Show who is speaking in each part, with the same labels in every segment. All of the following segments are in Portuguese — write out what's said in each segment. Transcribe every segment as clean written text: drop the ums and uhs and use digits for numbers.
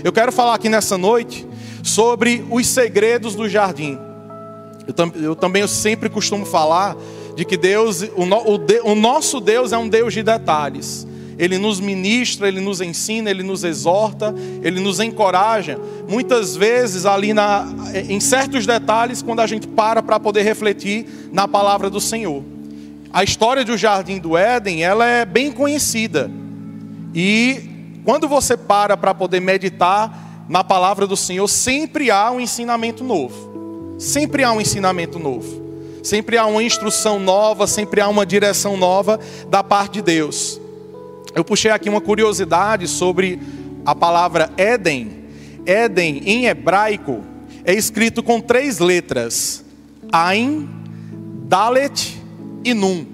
Speaker 1: Eu quero falar aqui nessa noite sobre os segredos do jardim. Eu sempre costumo falar de que Deus, o nosso Deus é um Deus de detalhes. Ele nos ministra, Ele nos ensina, Ele nos exorta, Ele nos encoraja. Muitas vezes ali em certos detalhes, quando a gente para poder refletir na palavra do Senhor. A história do Jardim do Éden, ela é bem conhecida. E quando você para poder meditar na palavra do Senhor, sempre há um ensinamento novo. Sempre há um ensinamento novo. Sempre há uma instrução nova, sempre há uma direção nova da parte de Deus. Eu puxei aqui uma curiosidade sobre a palavra Éden. Éden, em hebraico, é escrito com 3 letras. Ain, Dalet e Nun.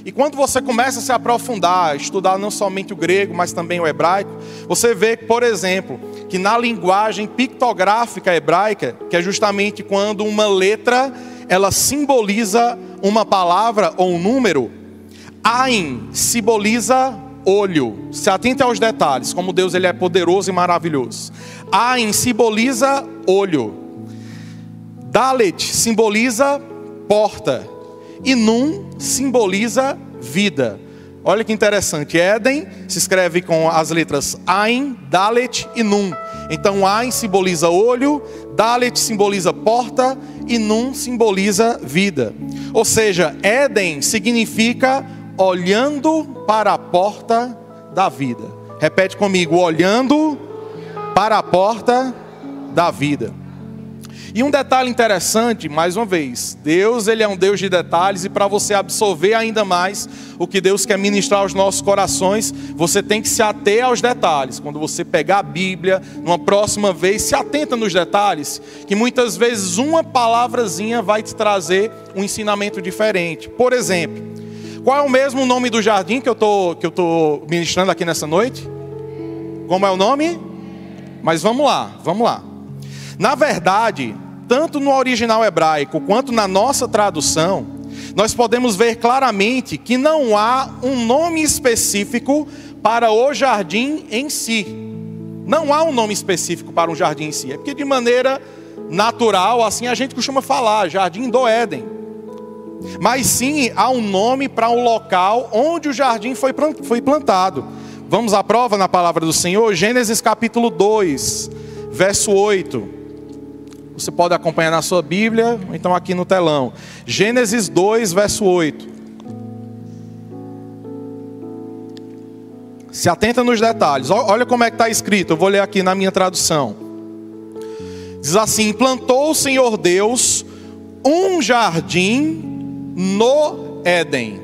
Speaker 1: E quando você começa a se aprofundar, estudar não somente o grego, mas também o hebraico, você vê, por exemplo, que na linguagem pictográfica hebraica, que é justamente quando uma letra, ela simboliza uma palavra ou um número, Ain simboliza olho. Se atente aos detalhes, como Deus ele é poderoso e maravilhoso. Ain simboliza olho. Dalet simboliza porta. E Nun simboliza vida. Olha que interessante. Éden se escreve com as letras Ain, Dalet e Nun. Então Ain simboliza olho, Dalet simboliza porta e Nun simboliza vida. Ou seja, Éden significa olhando para a porta da vida. Repete comigo, olhando para a porta da vida. E um detalhe interessante, mais uma vez, Deus ele é um Deus de detalhes, e para você absorver ainda mais o que Deus quer ministrar aos nossos corações, você tem que se ater aos detalhes. Quando você pegar a Bíblia, numa próxima vez, se atenta nos detalhes, que muitas vezes uma palavrazinha vai te trazer um ensinamento diferente. Por exemplo, qual é o mesmo nome do jardim que eu tô ministrando aqui nessa noite? Como é o nome? Mas vamos lá. Na verdade, tanto no original hebraico quanto na nossa tradução, nós podemos ver claramente que não há um nome específico para o jardim em si. Não há um nome específico para um jardim em si. É porque de maneira natural, assim a gente costuma falar, Jardim do Éden. Mas sim, há um nome para um local onde o jardim foi plantado. Vamos à prova na palavra do Senhor? Gênesis capítulo 2, verso 8. Você pode acompanhar na sua Bíblia, ou então aqui no telão. Gênesis 2, verso 8. Se atenta nos detalhes. Olha como é que está escrito. Eu vou ler aqui na minha tradução. Diz assim: plantou o Senhor Deus um jardim no Éden.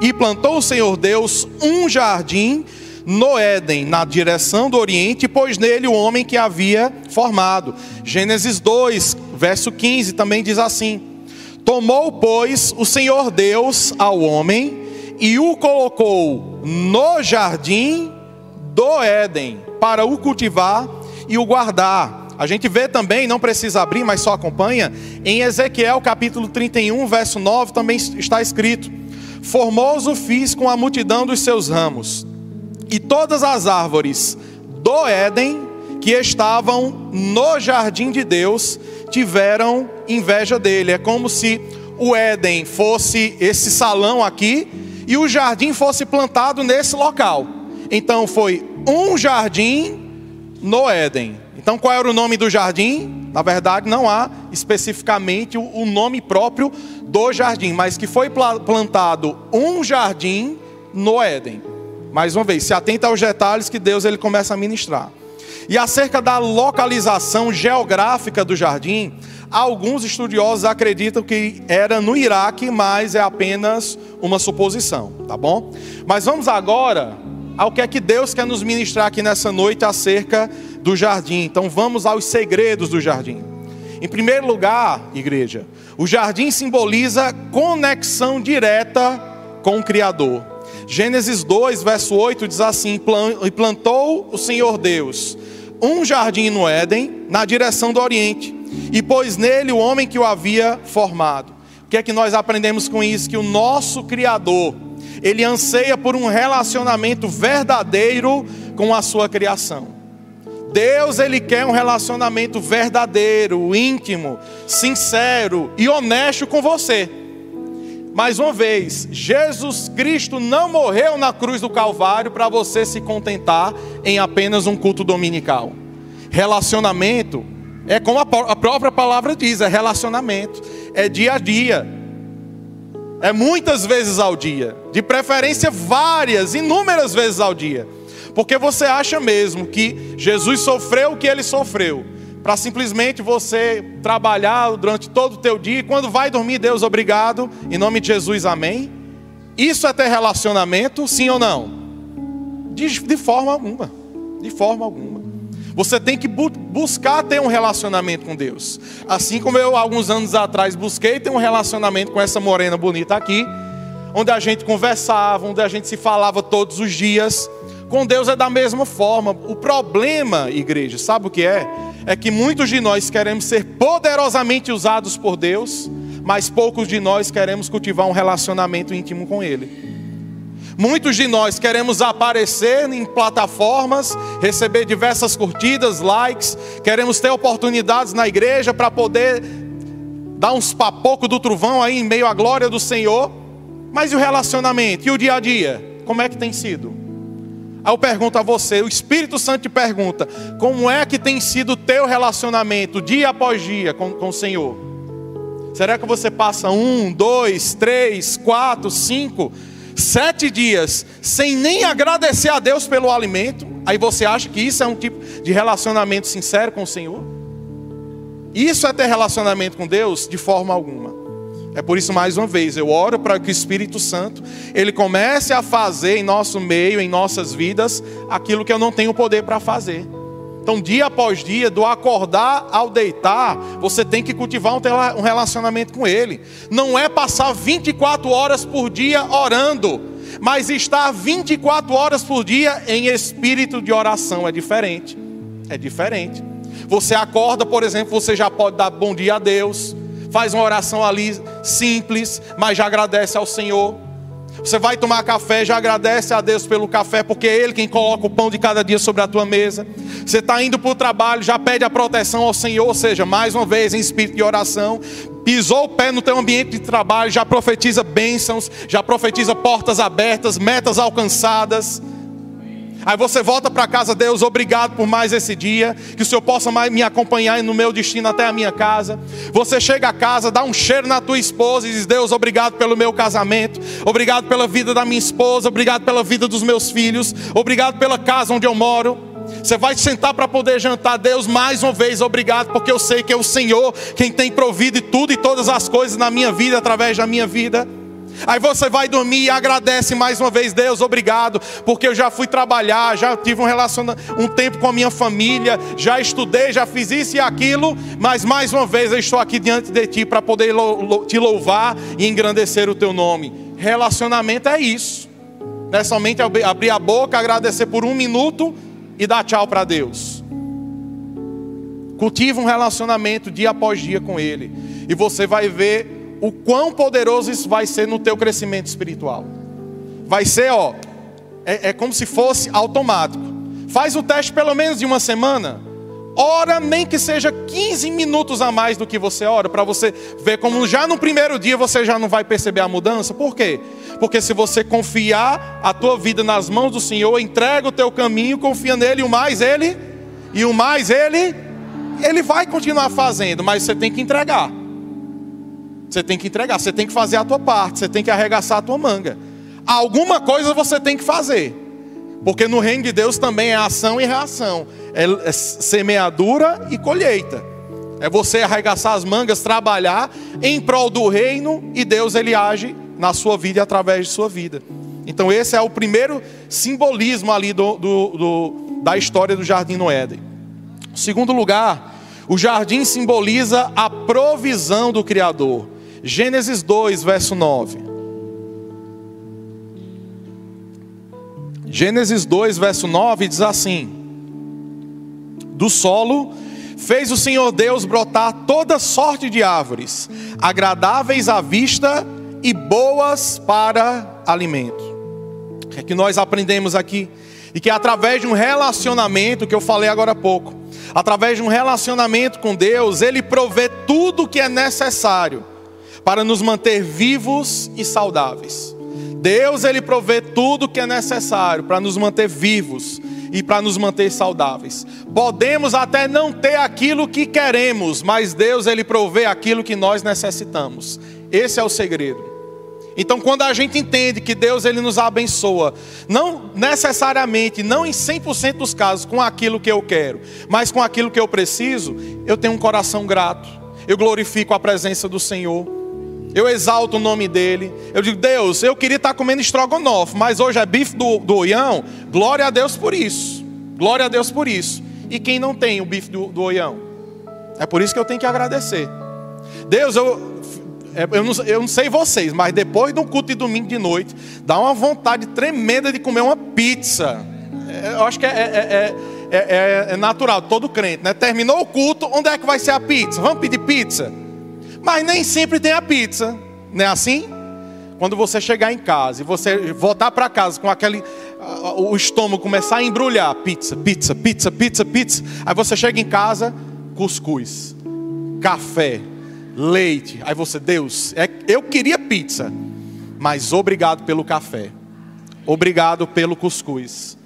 Speaker 1: E plantou o Senhor Deus um jardim no Éden, na direção do Oriente, pôs nele o homem que havia formado. Gênesis 2, verso 15, também diz assim: tomou, pois, o Senhor Deus ao homem e o colocou no jardim do Éden, para o cultivar e o guardar. A gente vê também, não precisa abrir, mas só acompanha, em Ezequiel capítulo 31, verso 9, também está escrito: formoso fiz com a multidão dos seus ramos, e todas as árvores do Éden que estavam no jardim de Deus tiveram inveja dele. É como se o Éden fosse esse salão aqui e o jardim fosse plantado nesse local. Então foi um jardim no Éden. Então qual era o nome do jardim? Na verdade não há especificamente o nome próprio do jardim, mas que foi plantado um jardim no Éden. Mais uma vez, se atenta aos detalhes que Deus ele começa a ministrar. E acerca da localização geográfica do jardim, alguns estudiosos acreditam que era no Iraque, mas é apenas uma suposição, tá bom? Mas vamos agora ao que é que Deus quer nos ministrar aqui nessa noite acerca do jardim. Então vamos aos segredos do jardim. Em primeiro lugar, igreja, o jardim simboliza conexão direta com o Criador. Gênesis 2, verso 8 diz assim: e plantou o Senhor Deus um jardim no Éden, na direção do Oriente, e pôs nele o homem que o havia formado. O que é que nós aprendemos com isso? Que o nosso Criador, ele anseia por um relacionamento verdadeiro com a sua criação. Deus, Ele quer um relacionamento verdadeiro, íntimo, sincero e honesto com você. Mais uma vez, Jesus Cristo não morreu na cruz do Calvário para você se contentar em apenas um culto dominical. Relacionamento é como a própria palavra diz, é relacionamento, é dia a dia, é muitas vezes ao dia, de preferência várias, inúmeras vezes ao dia. Porque você acha mesmo que Jesus sofreu o que Ele sofreu para simplesmente você trabalhar durante todo o teu dia, e quando vai dormir, Deus, obrigado, em nome de Jesus, amém? Isso é ter relacionamento, sim ou não? De forma alguma, de forma alguma. Você tem que buscar ter um relacionamento com Deus. Assim como eu, alguns anos atrás, busquei ter um relacionamento com essa morena bonita aqui, onde a gente conversava, onde a gente se falava todos os dias. Com Deus é da mesma forma. O problema, igreja, sabe o que é? É que muitos de nós queremos ser poderosamente usados por Deus, mas poucos de nós queremos cultivar um relacionamento íntimo com Ele. Muitos de nós queremos aparecer em plataformas, receber diversas curtidas, likes, queremos ter oportunidades na igreja para poder dar uns papocos do trovão aí em meio à glória do Senhor. Mas e o relacionamento? E o dia a dia? Como é que tem sido? Aí eu pergunto a você, o Espírito Santo te pergunta, como é que tem sido o teu relacionamento dia após dia com o Senhor? Será que você passa 1, 2, 3, 4, 5, 7 dias sem nem agradecer a Deus pelo alimento? Aí você acha que isso é um tipo de relacionamento sincero com o Senhor? Isso é ter relacionamento com Deus? De forma alguma. É por isso, mais uma vez, eu oro para que o Espírito Santo, Ele comece a fazer em nosso meio, em nossas vidas, aquilo que eu não tenho poder para fazer. Então, dia após dia, do acordar ao deitar, você tem que cultivar um relacionamento com Ele. Não é passar 24 horas por dia orando, mas estar 24 horas por dia em espírito de oração. É diferente. É diferente. Você acorda, por exemplo, você já pode dar bom dia a Deus. Faz uma oração ali simples, mas já agradece ao Senhor. Você vai tomar café, já agradece a Deus pelo café, porque é Ele quem coloca o pão de cada dia sobre a tua mesa. Você está indo para o trabalho, já pede a proteção ao Senhor, ou seja, mais uma vez em espírito de oração. Pisou o pé no teu ambiente de trabalho, já profetiza bênçãos, já profetiza portas abertas, metas alcançadas. Aí você volta para casa, Deus, obrigado por mais esse dia, que o Senhor possa me acompanhar no meu destino até a minha casa. Você chega a casa, dá um cheiro na tua esposa e diz, Deus, obrigado pelo meu casamento, obrigado pela vida da minha esposa, obrigado pela vida dos meus filhos, obrigado pela casa onde eu moro. Você vai sentar para poder jantar, Deus, mais uma vez, obrigado, porque eu sei que é o Senhor quem tem provido tudo e todas as coisas na minha vida, através da minha vida. Aí você vai dormir e agradece mais uma vez, Deus, obrigado, porque eu já fui trabalhar, já tive um tempo com a minha família, já estudei, já fiz isso e aquilo, mas mais uma vez eu estou aqui diante de Ti para poder te louvar e engrandecer o Teu nome. Relacionamento é isso, não é somente abrir a boca, agradecer por 1 minuto e dar tchau para Deus. Cultiva um relacionamento dia após dia com Ele, e você vai ver o quão poderoso isso vai ser no teu crescimento espiritual. Vai ser, é como se fosse automático. Faz o teste pelo menos de 1 semana. Ora, nem que seja 15 minutos a mais do que você ora, para você ver como já no primeiro dia você já não vai perceber a mudança. Por quê? Porque se você confiar a tua vida nas mãos do Senhor, entrega o teu caminho, confia nele, e o mais Ele vai continuar fazendo, mas você tem que entregar. Você tem que entregar, você tem que fazer a tua parte, você tem que arregaçar a tua manga. Alguma coisa você tem que fazer, porque no reino de Deus também é ação e reação, é semeadura e colheita. É você arregaçar as mangas, trabalhar em prol do reino, e Deus, Ele age na sua vida e através de sua vida. Então esse é o primeiro simbolismo ali da história do jardim no Éden. Em segundo lugar, o jardim simboliza a provisão do Criador. Gênesis 2, verso 9. Gênesis 2, verso 9 diz assim: do solo fez o Senhor Deus brotar toda sorte de árvores, agradáveis à vista e boas para alimento. O que é que nós aprendemos aqui? E que através de um relacionamento, que eu falei agora há pouco, através de um relacionamento com Deus, Ele provê tudo o que é necessário para nos manter vivos e saudáveis. Deus, Ele provê tudo o que é necessário para nos manter vivos e para nos manter saudáveis. Podemos até não ter aquilo que queremos, mas Deus, Ele provê aquilo que nós necessitamos. Esse é o segredo. Então, quando a gente entende que Deus, Ele nos abençoa, não necessariamente, não em 100% dos casos, com aquilo que eu quero, mas com aquilo que eu preciso, eu tenho um coração grato. Eu glorifico a presença do Senhor. Eu exalto o nome dEle. Eu digo, Deus, eu queria estar comendo estrogonofe, mas hoje é bife do Oião. Glória a Deus por isso. Glória a Deus por isso. E quem não tem o bife do Oião? É por isso que eu tenho que agradecer. Deus, eu não sei vocês, mas depois de um culto de domingo de noite, dá uma vontade tremenda de comer uma pizza. Eu acho que é natural, todo crente, né? Terminou o culto, onde é que vai ser a pizza? Vamos pedir pizza? Mas nem sempre tem a pizza, não é assim? Quando você chegar em casa e você voltar para casa com o estômago começar a embrulhar, pizza. Aí você chega em casa, cuscuz, café, leite. Aí você, Deus, eu queria pizza, mas obrigado pelo café, obrigado pelo cuscuz,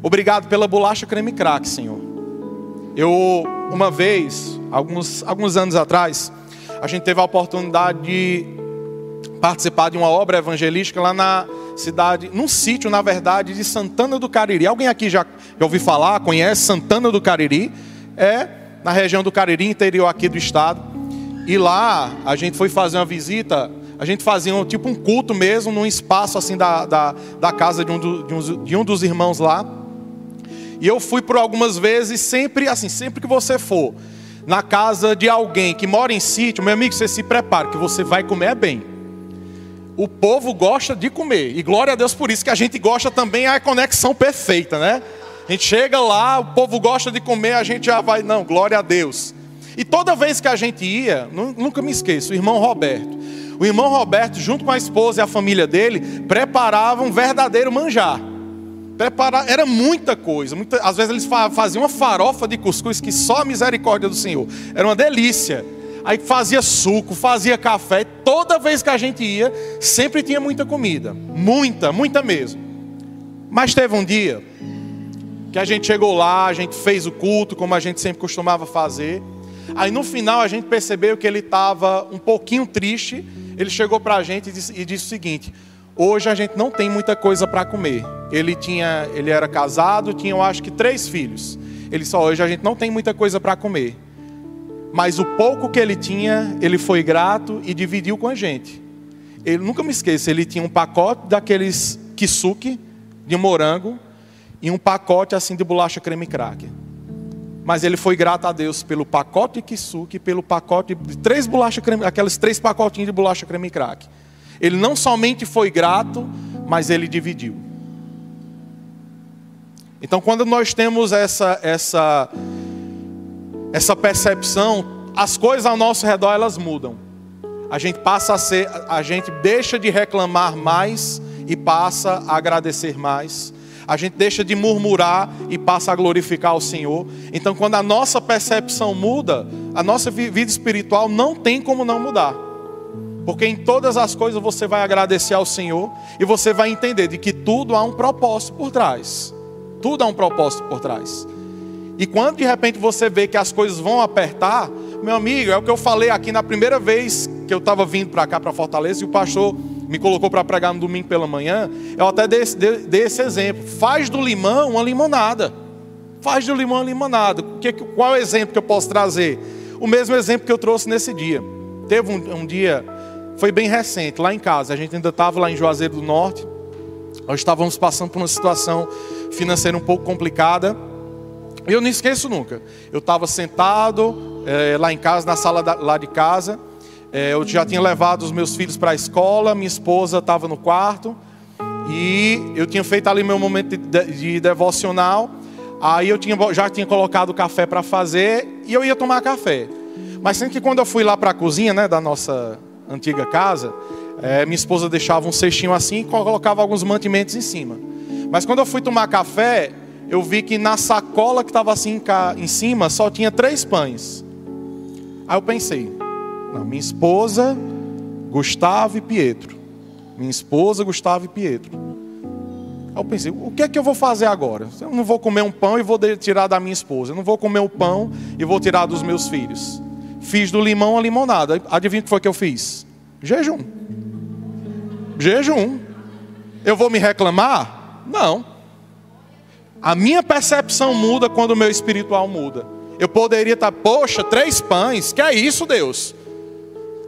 Speaker 1: obrigado pela bolacha creme crack, Senhor. Uma vez, alguns anos atrás, a gente teve a oportunidade de participar de uma obra evangelística lá na cidade, num sítio, na verdade, de Santana do Cariri. Alguém aqui já ouviu falar, conhece Santana do Cariri? É na região do Cariri, interior aqui do estado. E lá a gente foi fazer uma visita, a gente fazia um culto mesmo, num espaço assim da casa de um dos irmãos lá. E eu fui por algumas vezes, sempre que você for na casa de alguém que mora em sítio, meu amigo, você se prepare, que você vai comer bem. O povo gosta de comer, e glória a Deus por isso, que a gente gosta também, é a conexão perfeita, né? A gente chega lá, o povo gosta de comer, a gente já vai, não, glória a Deus. E toda vez que a gente ia, nunca me esqueço, o irmão Roberto, junto com a esposa e a família dele, preparava um verdadeiro manjar. Era muita coisa, às vezes eles faziam uma farofa de cuscuz que só a misericórdia do Senhor, era uma delícia. Aí fazia suco, fazia café, toda vez que a gente ia, sempre tinha muita comida, muita mesmo. Mas teve um dia que a gente chegou lá, a gente fez o culto, como a gente sempre costumava fazer. Aí no final a gente percebeu que ele estava um pouquinho triste. Ele chegou para a gente e disse o seguinte: hoje a gente não tem muita coisa para comer. Ele era casado, tinha eu acho que 3 filhos. Ele disse, hoje a gente não tem muita coisa para comer. Mas o pouco que ele tinha, ele foi grato e dividiu com a gente. Ele, nunca me esqueço, ele tinha um pacote daqueles kisuke de morango e um pacote assim de bolacha creme cracker. Mas ele foi grato a Deus pelo pacote de kisuke e pelo pacote de 3 bolachas creme, aqueles 3 pacotinhos de bolacha creme cracker. Ele não somente foi grato, mas ele dividiu. Então, quando nós temos essa percepção, as coisas ao nosso redor elas mudam. A gente deixa de reclamar mais e passa a agradecer mais. A gente deixa de murmurar e passa a glorificar o Senhor. Então, quando a nossa percepção muda, a nossa vida espiritual não tem como não mudar. Porque em todas as coisas você vai agradecer ao Senhor e você vai entender de que tudo há um propósito por trás. Tudo há um propósito por trás. E quando de repente você vê que as coisas vão apertar, meu amigo, é o que eu falei aqui na primeira vez que eu estava vindo para cá, para Fortaleza, e o pastor me colocou para pregar no domingo pela manhã. Eu até dei esse exemplo. Faz do limão uma limonada. Faz do limão uma limonada. Qual é o exemplo que eu posso trazer? O mesmo exemplo que eu trouxe nesse dia. Teve um dia, foi bem recente, lá em casa. A gente ainda estava lá em Juazeiro do Norte. Nós estávamos passando por uma situação financeira um pouco complicada. E eu não esqueço nunca. Eu estava sentado lá em casa, na sala lá de casa. Eu já tinha levado os meus filhos para a escola. Minha esposa estava no quarto. E eu tinha feito ali meu momento de devocional. Aí eu já tinha colocado o café para fazer. E eu ia tomar café. Mas sempre que quando eu fui lá para a cozinha, né, da nossa antiga casa, minha esposa deixava um cestinho assim e colocava alguns mantimentos em cima. Mas quando eu fui tomar café, eu vi que na sacola que estava assim em cima, só tinha 3 pães. Aí eu pensei, não, minha esposa, Gustavo e Pietro. Minha esposa, Gustavo e Pietro. Aí eu pensei, o que é que eu vou fazer agora? Eu não vou comer um pão e vou tirar da minha esposa. Eu não vou comer o pão e vou tirar dos meus filhos. Fiz do limão a limonada. Adivinha o que foi que eu fiz? Jejum. Jejum. Eu vou me reclamar? Não. A minha percepção muda quando o meu espiritual muda. Eu poderia estar, poxa, 3 pães, que é isso, Deus?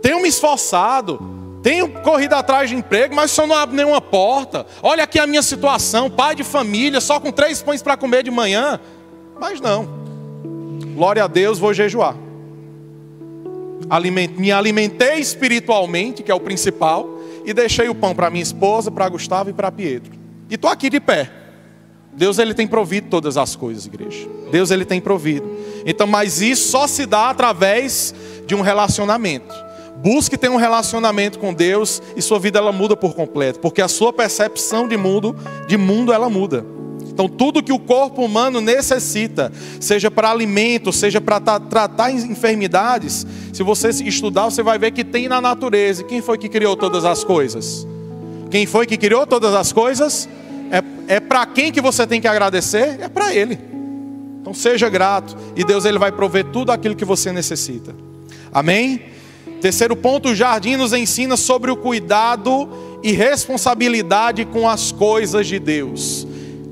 Speaker 1: Tenho me esforçado, tenho corrido atrás de emprego, mas o Senhor não abre nenhuma porta. Olha aqui a minha situação, pai de família, só com 3 pães para comer de manhã. Mas não. Glória a Deus, vou jejuar. Me alimentei espiritualmente, que é o principal, e deixei o pão para minha esposa, para Gustavo e para Pietro. E estou aqui de pé. Deus, Ele tem provido todas as coisas, igreja. Deus, Ele tem provido. Então, mas isso só se dá através de um relacionamento. Busque ter um relacionamento com Deus e sua vida ela muda por completo. Porque a sua percepção de mundo ela muda. Então tudo que o corpo humano necessita, seja para alimento, seja para tratar enfermidades, se você estudar, você vai ver que tem na natureza. E quem foi que criou todas as coisas? Quem foi que criou todas as coisas? É para quem que você tem que agradecer? É para Ele. Então seja grato. E Deus, Ele vai prover tudo aquilo que você necessita. Amém? Terceiro ponto, o jardim nos ensina sobre o cuidado e responsabilidade com as coisas de Deus.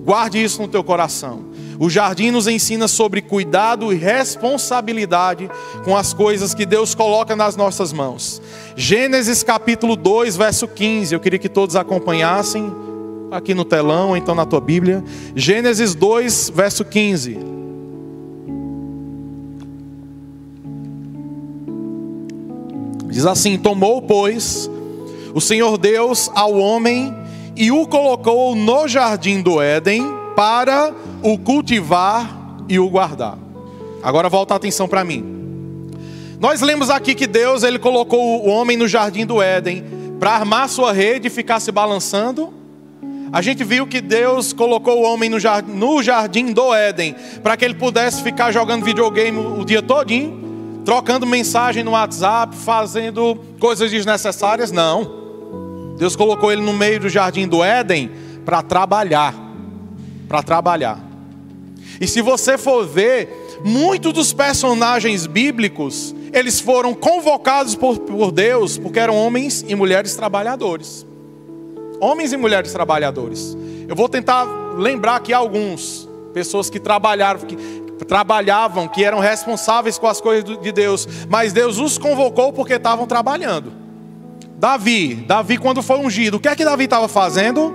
Speaker 1: Guarde isso no teu coração. O jardim nos ensina sobre cuidado e responsabilidade com as coisas que Deus coloca nas nossas mãos. Gênesis capítulo 2, verso 15. Eu queria que todos acompanhassem aqui no telão, ou então na tua Bíblia. Gênesis 2, verso 15. Diz assim: tomou, pois, o Senhor Deus ao homem e o colocou no jardim do Éden para o cultivar e o guardar. Agora volta a atenção para mim. Nós lemos aqui que Deus, Ele colocou o homem no jardim do Éden para armar sua rede e ficar se balançando. A gente viu que Deus colocou o homem no jardim do Éden para que ele pudesse ficar jogando videogame o dia todinho, trocando mensagem no WhatsApp, fazendo coisas desnecessárias. Não. Deus colocou ele no meio do jardim do Éden para trabalhar. Para trabalhar. E se você for ver, muitos dos personagens bíblicos, eles foram convocados por Deus porque eram homens e mulheres trabalhadores. Homens e mulheres trabalhadores. Eu vou tentar lembrar aqui alguns. Pessoas que trabalhavam, que eram responsáveis com as coisas de Deus. Mas Deus os convocou porque estavam trabalhando. Davi quando foi ungido, o que é que Davi estava fazendo?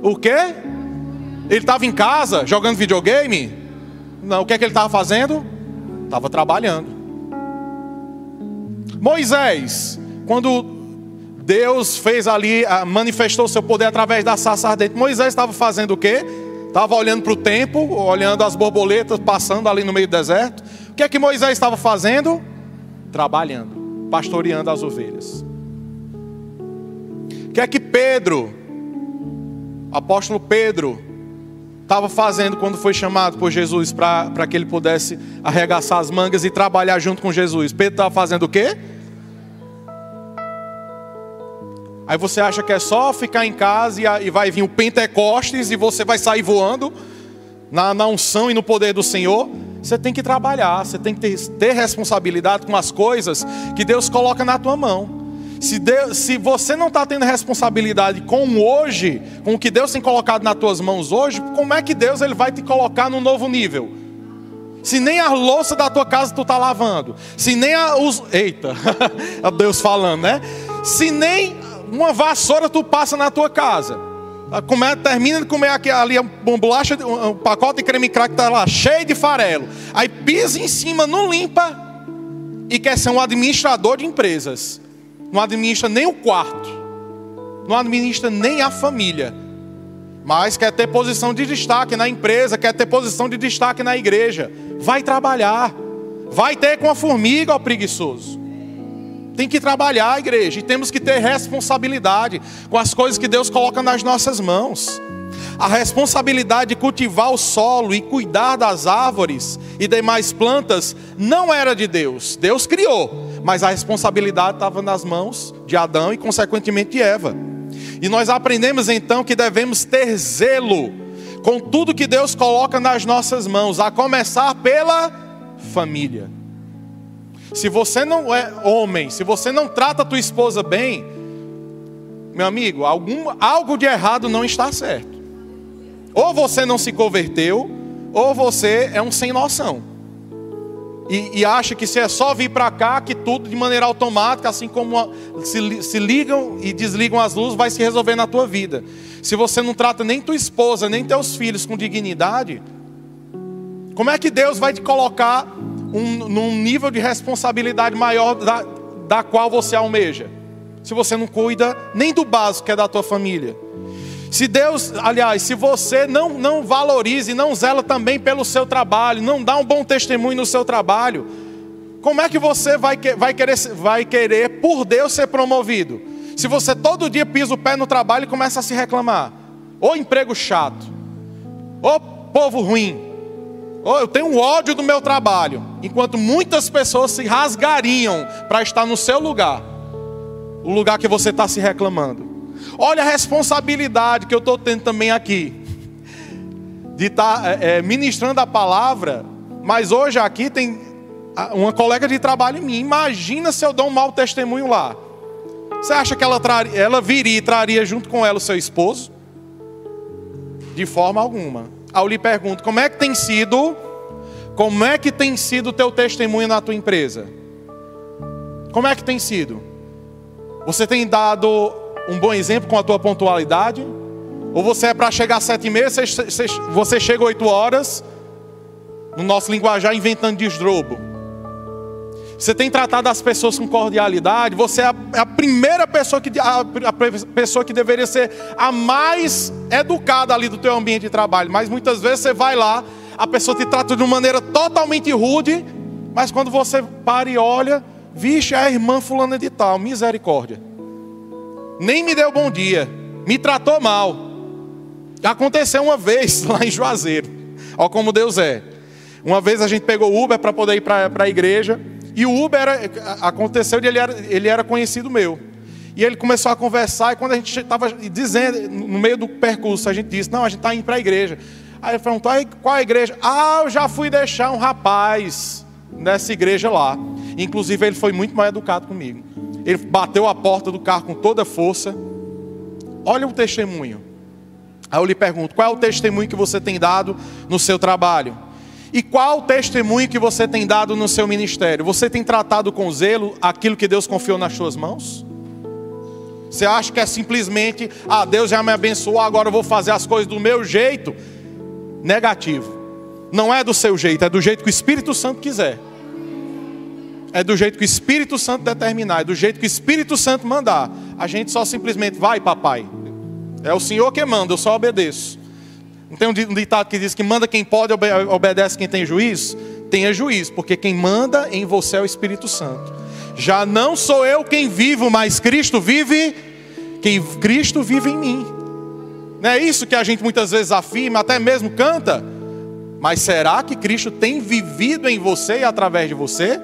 Speaker 1: O quê? Ele estava em casa jogando videogame? Não, o que é que ele estava fazendo? Estava trabalhando. Moisés, quando Deus fez ali, manifestou seu poder através da sarça ardente, Moisés estava fazendo o quê? Estava olhando para o tempo, olhando as borboletas passando ali no meio do deserto. O que é que Moisés estava fazendo? Trabalhando, pastoreando as ovelhas. O que é que Pedro, apóstolo Pedro, estava fazendo quando foi chamado por Jesus para que ele pudesse arregaçar as mangas e trabalhar junto com Jesus? Pedro estava fazendo o quê? Aí você acha que é só ficar em casa e vai vir o Pentecostes e você vai sair voando na unção e no poder do Senhor? Você tem que trabalhar, você tem que ter responsabilidade com as coisas que Deus coloca na tua mão. Se você não está tendo responsabilidade com hoje, com o que Deus tem colocado nas tuas mãos hoje, como é que Deus ele vai te colocar num novo nível? Se nem a louça da tua casa tu está lavando, se nem eita, Deus falando, né? Se nem uma vassoura tu passa na tua casa, termina de comer ali uma bolacha, um pacote de creme crack que está lá cheio de farelo, aí pisa em cima, não limpa e quer ser um administrador de empresas. Não administra nem o quarto, não administra nem a família, mas quer ter posição de destaque na empresa, quer ter posição de destaque na igreja. Vai trabalhar, vai ter com a formiga, ó preguiçoso. Tem que trabalhar, igreja, e temos que ter responsabilidade com as coisas que Deus coloca nas nossas mãos. A responsabilidade de cultivar o solo e cuidar das árvores e demais plantas não era de Deus. Deus criou, mas a responsabilidade estava nas mãos de Adão e consequentemente de Eva. E nós aprendemos então que devemos ter zelo com tudo que Deus coloca nas nossas mãos, a começar pela família. Se você não é homem, se você não trata a tua esposa bem, meu amigo, algo de errado não está certo. Ou você não se converteu, ou você é um sem noção. E acha que se é só vir para cá, que tudo de maneira automática, assim como se ligam e desligam as luzes, vai se resolver na tua vida. Se você não trata nem tua esposa, nem teus filhos com dignidade, como é que Deus vai te colocar num nível de responsabilidade maior da qual você almeja? Se você não cuida nem do básico que é da tua família. Se você não valoriza e não zela também pelo seu trabalho, não dá um bom testemunho no seu trabalho, como é que você vai querer por Deus ser promovido? Se você todo dia pisa o pé no trabalho e começa a se reclamar, ou emprego chato, ou povo ruim, ou eu tenho ódio do meu trabalho, enquanto muitas pessoas se rasgariam para estar no seu lugar, o lugar que você está se reclamando. Olha a responsabilidade que eu estou tendo também aqui, de estar ministrando a palavra, mas hoje aqui tem uma colega de trabalho minha. Imagina se eu dou um mau testemunho lá. Você acha que ela viria e traria junto com ela o seu esposo? De forma alguma. Aí eu lhe pergunto, como é que tem sido o teu testemunho na tua empresa? Como é que tem sido? Você tem dado um bom exemplo com a tua pontualidade? Ou você é para chegar às 7h30, você chega 8 horas, no nosso linguajar, inventando desdrobo? Você tem tratado as pessoas com cordialidade? Você é a primeira pessoa que deveria ser a mais educada ali do teu ambiente de trabalho. Mas muitas vezes você vai lá, a pessoa te trata de uma maneira totalmente rude, mas quando você para e olha, vixe, é a irmã fulana de tal, misericórdia. Nem me deu bom dia, me tratou mal. Aconteceu uma vez lá em Juazeiro. Olha como Deus é. Uma vez a gente pegou o Uber para poder ir para a igreja. E o Uber aconteceu de ele era conhecido meu. E ele começou a conversar. E quando a gente estava dizendo, no meio do percurso, a gente disse, não, a gente está indo para a igreja. Aí ele perguntou, qual é a igreja? Ah, eu já fui deixar um rapaz nessa igreja lá. Inclusive ele foi muito mal educado comigo. Ele bateu a porta do carro com toda a força. Olha o testemunho. Aí eu lhe pergunto, qual é o testemunho que você tem dado no seu trabalho? E qual o testemunho que você tem dado no seu ministério? Você tem tratado com zelo aquilo que Deus confiou nas suas mãos? Você acha que é simplesmente, Deus já me abençoou, agora eu vou fazer as coisas do meu jeito? Negativo. Não é do seu jeito, é do jeito que o Espírito Santo quiser. É do jeito que o Espírito Santo determinar, é do jeito que o Espírito Santo mandar. A gente só simplesmente, vai papai. É o Senhor que manda, eu só obedeço. Não tem um ditado que diz que manda quem pode, obedece quem tem juízo? Tenha juízo, porque quem manda em você é o Espírito Santo. Já não sou eu quem vivo, mas Cristo vive em mim. Não é isso que a gente muitas vezes afirma, até mesmo canta? Mas será que Cristo tem vivido em você e através de você?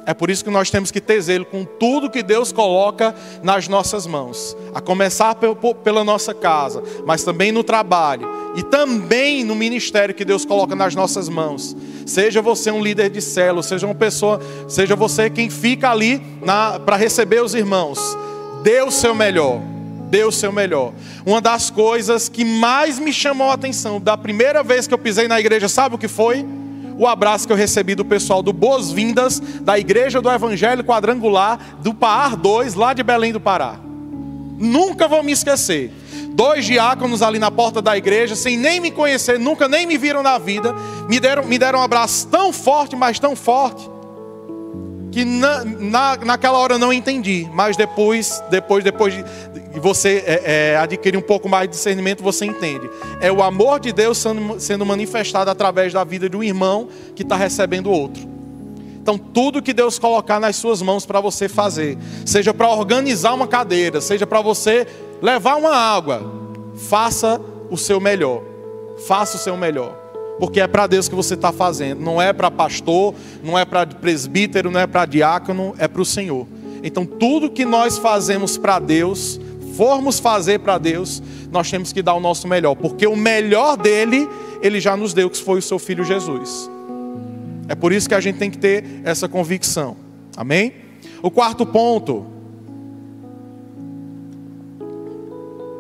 Speaker 1: É por isso que nós temos que ter zelo com tudo que Deus coloca nas nossas mãos. A começar pela nossa casa, mas também no trabalho. E também no ministério que Deus coloca nas nossas mãos. Seja você um líder de célula, seja você quem fica ali para receber os irmãos. Dê o seu melhor. Dê o seu melhor. Uma das coisas que mais me chamou a atenção, da primeira vez que eu pisei na igreja, sabe o que foi? O abraço que eu recebi do pessoal do Boas-Vindas, da Igreja do Evangelho Quadrangular, do Paar 2, lá de Belém do Pará. Nunca vou me esquecer. 2 diáconos ali na porta da igreja, sem nem me conhecer, nunca nem me viram na vida, me deram um abraço tão forte, mas tão forte, que naquela hora eu não entendi. Mas depois de você adquirir um pouco mais de discernimento, você entende. É o amor de Deus sendo manifestado através da vida de um irmão que está recebendo outro. Então tudo que Deus colocar nas suas mãos para você fazer, seja para organizar uma cadeira, seja para você levar uma água, faça o seu melhor. Faça o seu melhor. Porque é para Deus que você está fazendo. Não é para pastor, não é para presbítero, não é para diácono, é para o Senhor. Então tudo que nós fazemos para Deus, formos fazer para Deus, nós temos que dar o nosso melhor. Porque o melhor dele, Ele já nos deu, que foi o seu Filho Jesus. É por isso que a gente tem que ter essa convicção. Amém? O quarto ponto.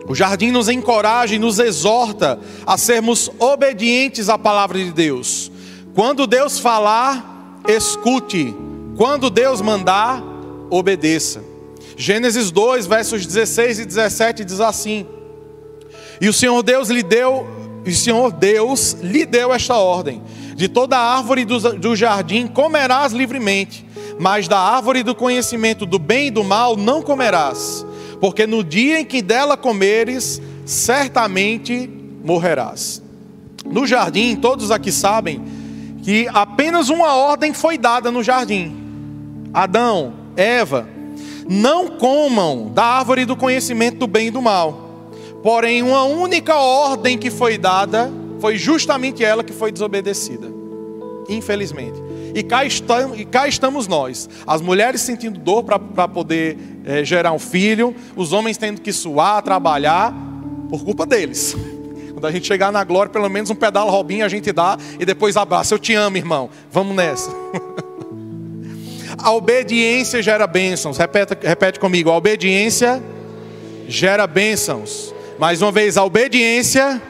Speaker 1: O jardim nos encoraja e nos exorta a sermos obedientes à palavra de Deus. Quando Deus falar, escute. Quando Deus mandar, obedeça. Gênesis 2, versos 16 e 17 diz assim: E o Senhor Deus lhe deu esta ordem: de toda árvore do jardim comerás livremente, mas da árvore do conhecimento do bem e do mal não comerás, porque no dia em que dela comeres, certamente morrerás. No jardim, todos aqui sabem que apenas uma ordem foi dada no jardim. Adão, Eva, não comam da árvore do conhecimento do bem e do mal. Porém, uma única ordem que foi dada, foi justamente ela que foi desobedecida. Infelizmente. E cá estamos nós, as mulheres sentindo dor para poder gerar um filho, os homens tendo que suar, trabalhar, por culpa deles. Quando a gente chegar na glória, pelo menos um pedal robinho a gente dá e depois abraça. Eu te amo, irmão, vamos nessa. A obediência gera bênçãos. Repete comigo, a obediência gera bênçãos. Mais uma vez, a obediência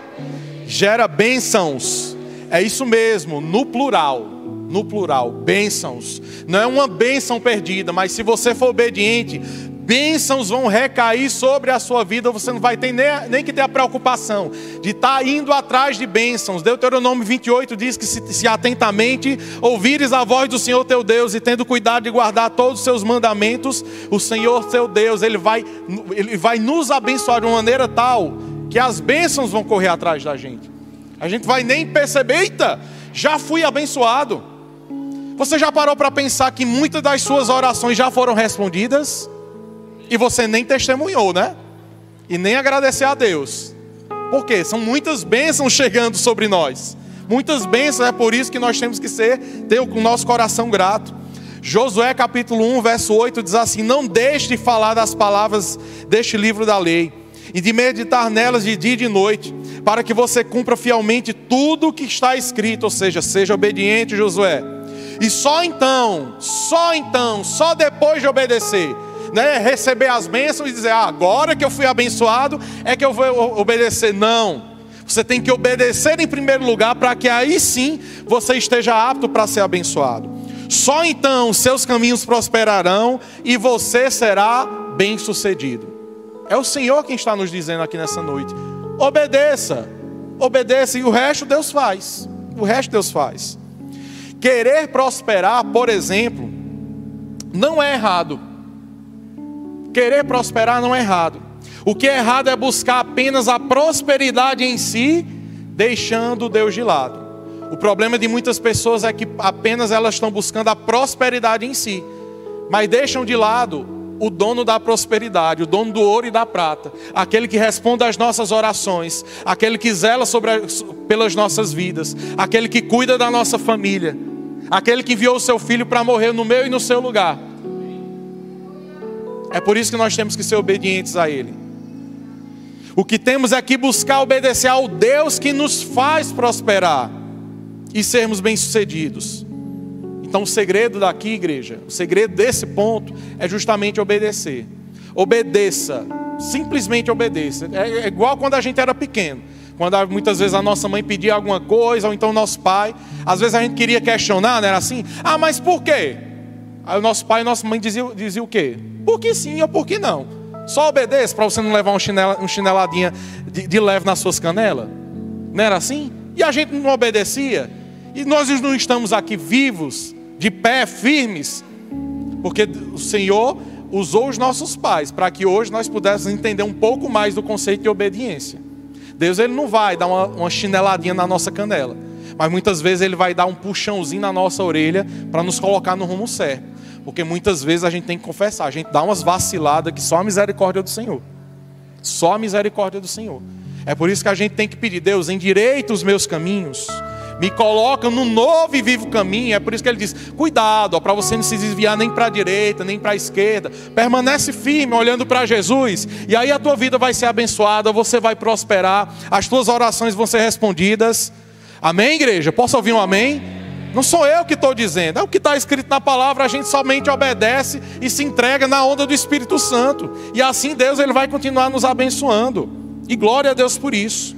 Speaker 1: gera bênçãos. É isso mesmo, no plural. No plural, bênçãos. Não é uma bênção perdida, mas se você for obediente, bênçãos vão recair sobre a sua vida. Você não vai ter nem que ter a preocupação de estar indo atrás de bênçãos. Deuteronômio 28 diz que se atentamente ouvires a voz do Senhor teu Deus e tendo cuidado de guardar todos os seus mandamentos, o Senhor teu Deus, Ele vai nos abençoar de uma maneira tal que as bênçãos vão correr atrás da gente. A gente vai nem perceber, eita, já fui abençoado. Você já parou para pensar que muitas das suas orações já foram respondidas? E você nem testemunhou, né? E nem agradecer a Deus. Por quê? São muitas bênçãos chegando sobre nós. Muitas bênçãos, é por isso que nós temos que ter o nosso coração grato. Josué capítulo 1, verso 8 diz assim: Não deixe de falar das palavras deste livro da lei, e de meditar nelas de dia e de noite, para que você cumpra fielmente tudo o que está escrito. Ou seja, seja obediente, Josué. E só depois de obedecer, né, receber as bênçãos e dizer, agora que eu fui abençoado, é que eu vou obedecer. Não, você tem que obedecer em primeiro lugar, para que aí sim você esteja apto para ser abençoado. Só então seus caminhos prosperarão e você será bem sucedido. É o Senhor quem está nos dizendo aqui nessa noite: obedeça, obedeça, e o resto Deus faz. O resto Deus faz. Querer prosperar, por exemplo, não é errado. Querer prosperar não é errado. O que é errado é buscar apenas a prosperidade em si, deixando Deus de lado. O problema de muitas pessoas é que apenas elas estão buscando a prosperidade em si, mas deixam de lado o dono da prosperidade, o dono do ouro e da prata, aquele que responde às nossas orações, aquele que zela pelas nossas vidas, aquele que cuida da nossa família, aquele que enviou o seu filho para morrer no meu e no seu lugar. É por isso que nós temos que ser obedientes a Ele. O que temos é que buscar obedecer ao Deus que nos faz prosperar e sermos bem-sucedidos. Então o segredo daqui, igreja, o segredo desse ponto é justamente obedecer. Obedeça, simplesmente obedeça. É igual quando a gente era pequeno. Quando muitas vezes a nossa mãe pedia alguma coisa, ou então o nosso pai, às vezes a gente queria questionar, não era assim? Mas por quê? Aí o nosso pai e nossa mãe dizia o quê? Por que sim ou por que não? Só obedeça para você não levar um chineladinha de leve nas suas canelas. Não era assim? E a gente não obedecia. E nós não estamos aqui vivos, de pé, firmes, porque o Senhor usou os nossos pais para que hoje nós pudéssemos entender um pouco mais do conceito de obediência. Deus, Ele não vai dar uma chineladinha na nossa canela, mas muitas vezes Ele vai dar um puxãozinho na nossa orelha para nos colocar no rumo certo. Porque muitas vezes a gente tem que confessar, a gente dá umas vaciladas que só a misericórdia do Senhor. Só a misericórdia do Senhor. É por isso que a gente tem que pedir: Deus, endireita os meus caminhos, me coloca no novo e vivo caminho. É por isso que ele diz: cuidado, para você não se desviar nem para a direita, nem para a esquerda. Permanece firme, olhando para Jesus. E aí a tua vida vai ser abençoada, você vai prosperar, as tuas orações vão ser respondidas. Amém, igreja? Posso ouvir um amém? Não sou eu que estou dizendo, é o que está escrito na palavra. A gente somente obedece e se entrega na onda do Espírito Santo. E assim Deus, ele vai continuar nos abençoando. E glória a Deus por isso.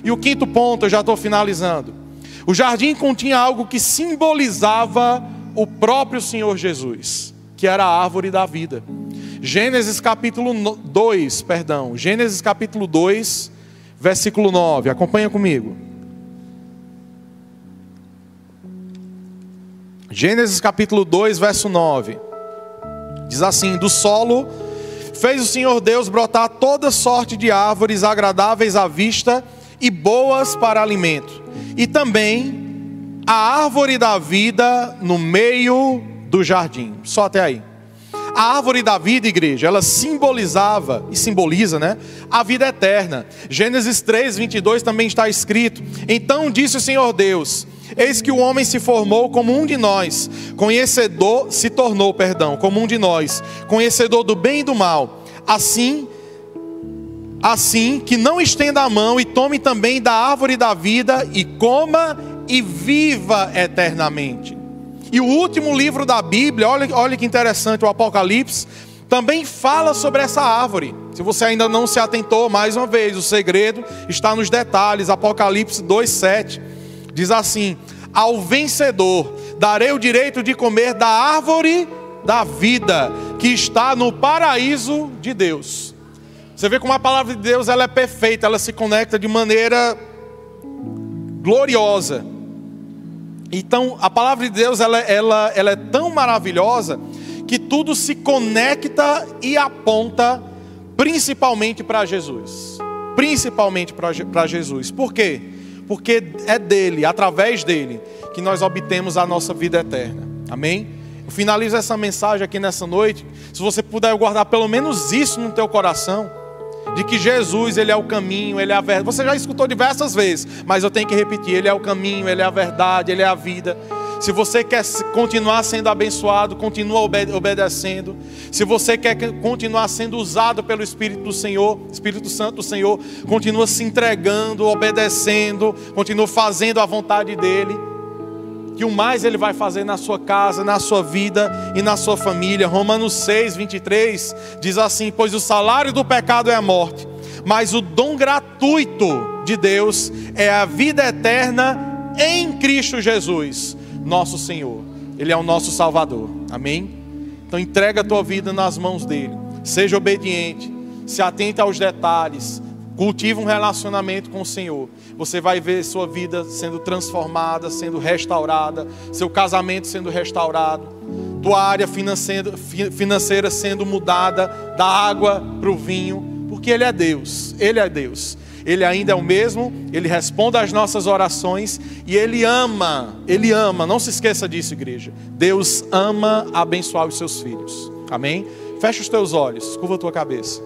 Speaker 1: E o quinto ponto, eu já estou finalizando. O jardim continha algo que simbolizava o próprio Senhor Jesus, que era a árvore da vida. Gênesis capítulo 2, versículo 9. Acompanha comigo. Gênesis capítulo 2, verso 9. Diz assim: do solo fez o Senhor Deus brotar toda sorte de árvores agradáveis à vista e boas para alimento, e também a árvore da vida no meio do jardim. Só até aí. A árvore da vida, igreja, ela simbolizava e simboliza, a vida eterna. Gênesis 3, 22 também está escrito: então disse o Senhor Deus: eis que o homem se tornou como um de nós, conhecedor do bem e do mal. Assim que não estenda a mão e tome também da árvore da vida e coma e viva eternamente. E o último livro da Bíblia, olha que interessante, o Apocalipse, também fala sobre essa árvore. Se você ainda não se atentou, mais uma vez, o segredo está nos detalhes. Apocalipse 2:7 diz assim: ao vencedor darei o direito de comer da árvore da vida, que está no paraíso de Deus. Você vê como a palavra de Deus, ela é perfeita, ela se conecta de maneira gloriosa. Então a palavra de Deus, ela é tão maravilhosa, que tudo se conecta e aponta principalmente para Jesus. Principalmente para Jesus. Por quê? Porque é dele, através dele, que nós obtemos a nossa vida eterna. Amém? Eu finalizo essa mensagem aqui nessa noite. Se você puder guardar pelo menos isso no teu coração, de que Jesus, ele é o caminho, ele é a verdade. Você já escutou diversas vezes, mas eu tenho que repetir: ele é o caminho, ele é a verdade, ele é a vida. Se você quer continuar sendo abençoado, continua obedecendo. Se você quer continuar sendo usado pelo Espírito do Senhor, Espírito Santo do Senhor, continua se entregando, obedecendo, continua fazendo a vontade dele. Que o mais ele vai fazer na sua casa, na sua vida e na sua família. Romanos 6, 23 diz assim: pois o salário do pecado é a morte, mas o dom gratuito de Deus é a vida eterna em Cristo Jesus, nosso Senhor. Ele é o nosso Salvador. Amém? Então entrega a tua vida nas mãos dele. Seja obediente, se atente aos detalhes, cultiva um relacionamento com o Senhor. Você vai ver sua vida sendo transformada, sendo restaurada, seu casamento sendo restaurado, tua área financeira sendo mudada da água para o vinho, porque Ele é Deus. Ele é Deus. Ele ainda é o mesmo, Ele responde às nossas orações e Ele ama, não se esqueça disso, igreja. Deus ama abençoar os seus filhos. Amém? Fecha os teus olhos, curva a tua cabeça.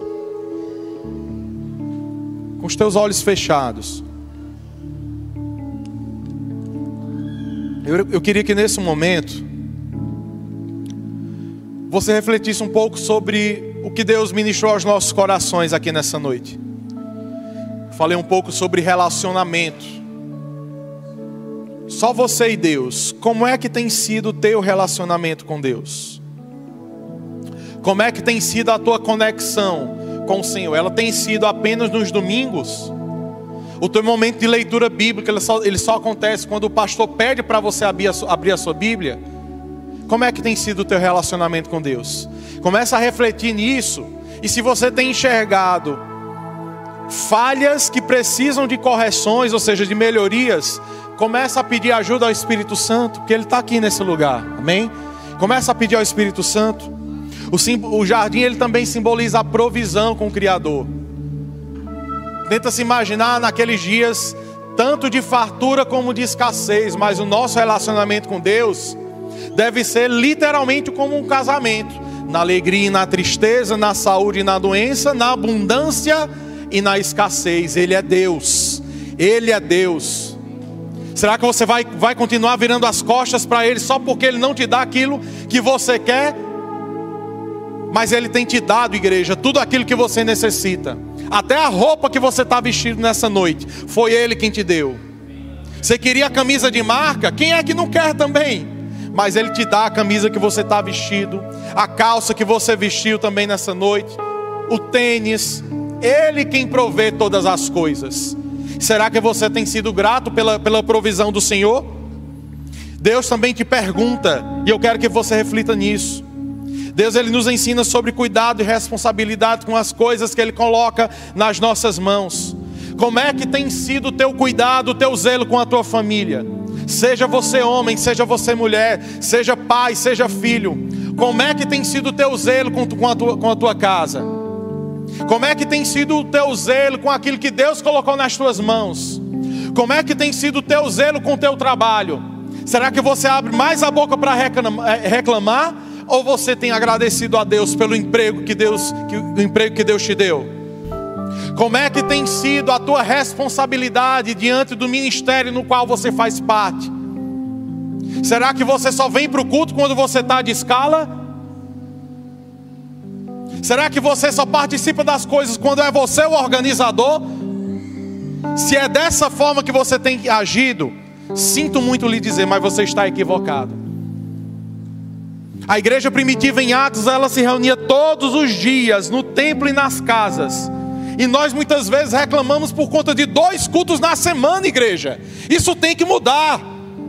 Speaker 1: Com os teus olhos fechados. Eu queria que nesse momento você refletisse um pouco sobre o que Deus ministrou aos nossos corações aqui nessa noite. Falei um pouco sobre relacionamento. Só você e Deus. Como é que tem sido o teu relacionamento com Deus? Como é que tem sido a tua conexão com o Senhor? Ela tem sido apenas nos domingos? O teu momento de leitura bíblica, ele só acontece quando o pastor pede para você abrir a sua Bíblia? Como é que tem sido o teu relacionamento com Deus? Começa a refletir nisso. E se você tem enxergado falhas que precisam de correções, ou seja, de melhorias, começa a pedir ajuda ao Espírito Santo, porque Ele está aqui nesse lugar. Amém? Começa a pedir ao Espírito Santo. O jardim, ele também simboliza a provisão com o Criador. Tenta se imaginar naqueles dias, tanto de fartura como de escassez, mas o nosso relacionamento com Deus deve ser literalmente como um casamento. Na alegria e na tristeza, na saúde e na doença, na abundância e na escassez. Ele é Deus. Ele é Deus. Será que você vai continuar virando as costas para Ele só porque Ele não te dá aquilo que você quer? Mas Ele tem te dado, igreja, tudo aquilo que você necessita. Até a roupa que você está vestido nessa noite, foi Ele quem te deu. Você queria a camisa de marca? Quem é que não quer também? Mas Ele te dá a camisa que você está vestido, a calça que você vestiu também nessa noite, o tênis. Ele quem provê todas as coisas. Será que você tem sido grato pela provisão do Senhor? Deus também te pergunta, e eu quero que você reflita nisso. Deus, Ele nos ensina sobre cuidado e responsabilidade com as coisas que Ele coloca nas nossas mãos. Como é que tem sido o teu cuidado, o teu zelo com a tua família? Seja você homem, seja você mulher, seja pai, seja filho. Como é que tem sido o teu zelo com a tua casa? Como é que tem sido o teu zelo com aquilo que Deus colocou nas tuas mãos? Como é que tem sido o teu zelo com o teu trabalho? Será que você abre mais a boca para reclamar? Ou você tem agradecido a Deus pelo emprego que Deus te deu? Como é que tem sido a tua responsabilidade diante do ministério no qual você faz parte? Será que você só vem para o culto quando você está de escala? Será que você só participa das coisas quando é você o organizador? Se é dessa forma que você tem agido, sinto muito lhe dizer, mas você está equivocado. A igreja primitiva em Atos, ela se reunia todos os dias no templo e nas casas. E nós muitas vezes reclamamos por conta de 2 cultos na semana, igreja. Isso tem que mudar,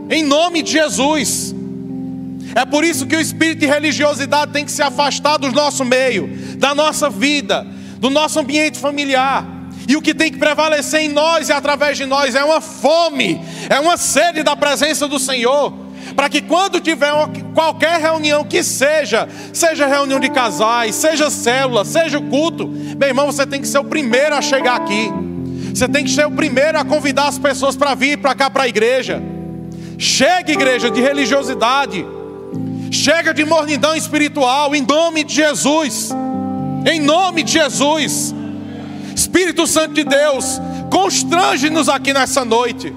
Speaker 1: em nome de Jesus. É por isso que o espírito de religiosidade tem que se afastar do nosso meio, da nossa vida, do nosso ambiente familiar. E o que tem que prevalecer em nós e através de nós é uma fome, é uma sede da presença do Senhor. Para que quando tiver qualquer reunião que seja reunião de casais, seja célula, seja culto, meu irmão, você tem que ser o primeiro a chegar aqui. Você tem que ser o primeiro a convidar as pessoas para vir para cá, para a igreja. Chega, igreja, de religiosidade. Chega de mornidão espiritual, em nome de Jesus. Em nome de Jesus. Espírito Santo de Deus, constrange-nos aqui nessa noite.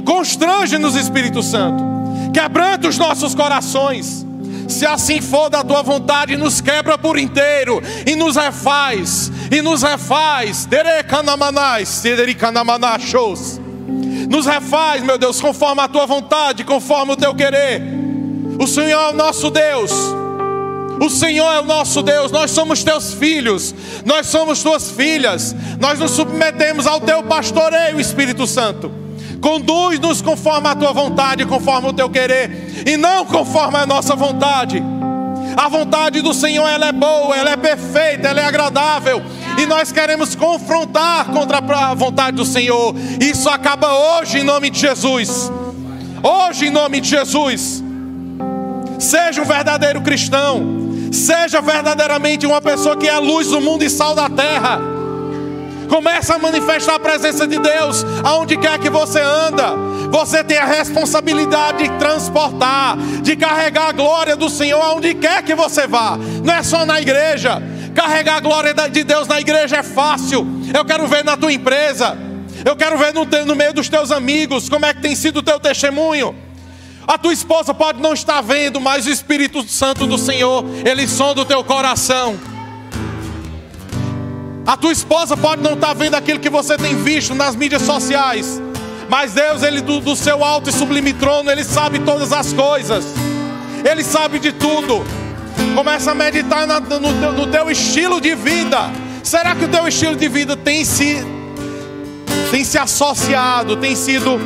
Speaker 1: Constrange-nos, Espírito Santo. Quebranta os nossos corações. Se assim for da tua vontade, nos quebra por inteiro e nos refaz. Nos refaz, meu Deus, conforme a tua vontade, conforme o teu querer. O Senhor é o nosso Deus. O Senhor é o nosso Deus. Nós somos teus filhos, nós somos tuas filhas. Nós nos submetemos ao teu pastoreio, Espírito Santo. Conduz-nos conforme a tua vontade, conforme o teu querer, e não conforme a nossa vontade. A vontade do Senhor, ela é boa, ela é perfeita, ela é agradável. E nós queremos confrontar contra a vontade do Senhor. Isso acaba hoje em nome de Jesus. Hoje em nome de Jesus. Seja um verdadeiro cristão. Seja verdadeiramente uma pessoa que é a luz do mundo e sal da terra. Começa a manifestar a presença de Deus aonde quer que você anda. Você tem a responsabilidade de transportar, de carregar a glória do Senhor aonde quer que você vá. Não é só na igreja. Carregar a glória de Deus na igreja é fácil. Eu quero ver na tua empresa. Eu quero ver no meio dos teus amigos. Como é que tem sido o teu testemunho? A tua esposa pode não estar vendo, mas o Espírito Santo do Senhor, Ele sonda o teu coração. A tua esposa pode não estar vendo aquilo que você tem visto nas mídias sociais, mas Deus, Ele do seu alto e sublime trono, Ele sabe todas as coisas. Ele sabe de tudo. Começa a meditar no teu estilo de vida. Será que o teu estilo de vida tem se associado, tem sido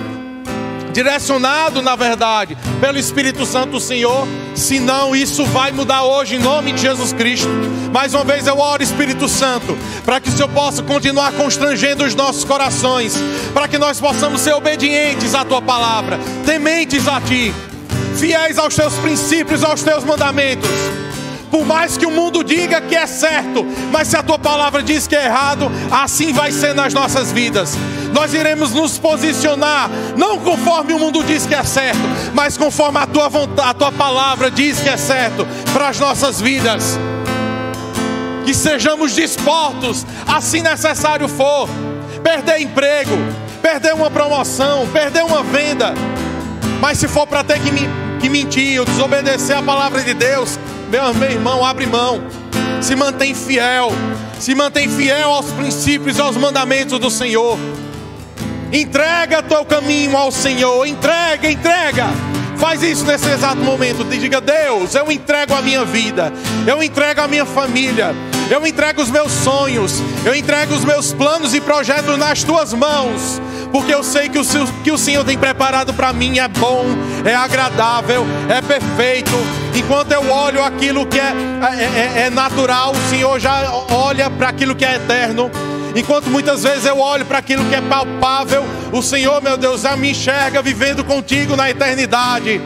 Speaker 1: direcionado, na verdade, pelo Espírito Santo do Senhor? Se não, isso vai mudar hoje em nome de Jesus Cristo. Mais uma vez eu oro, Espírito Santo, para que o Senhor possa continuar constrangendo os nossos corações, para que nós possamos ser obedientes à tua palavra, tementes a ti, fiéis aos teus princípios, aos teus mandamentos. Por mais que o mundo diga que é certo, mas se a tua palavra diz que é errado, assim vai ser nas nossas vidas. Nós iremos nos posicionar, não conforme o mundo diz que é certo, mas conforme a tua vontade, a tua palavra diz que é certo para as nossas vidas. que sejamos dispostos, assim necessário for, perder emprego, perder uma promoção, perder uma venda, mas se for para ter que mentir ou desobedecer a palavra de Deus, meu irmão, abre mão, se mantém fiel aos princípios e aos mandamentos do Senhor. Entrega teu caminho ao Senhor, entrega. Faz isso nesse exato momento. Diga: Deus, eu entrego a minha vida, eu entrego a minha família, eu entrego os meus sonhos, eu entrego os meus planos e projetos nas tuas mãos, porque eu sei que o Senhor tem preparado para mim é bom, é agradável, é perfeito. Enquanto eu olho aquilo que é natural, o Senhor já olha para aquilo que é eterno. Enquanto muitas vezes eu olho para aquilo que é palpável, o Senhor, meu Deus, já me enxerga vivendo contigo na eternidade.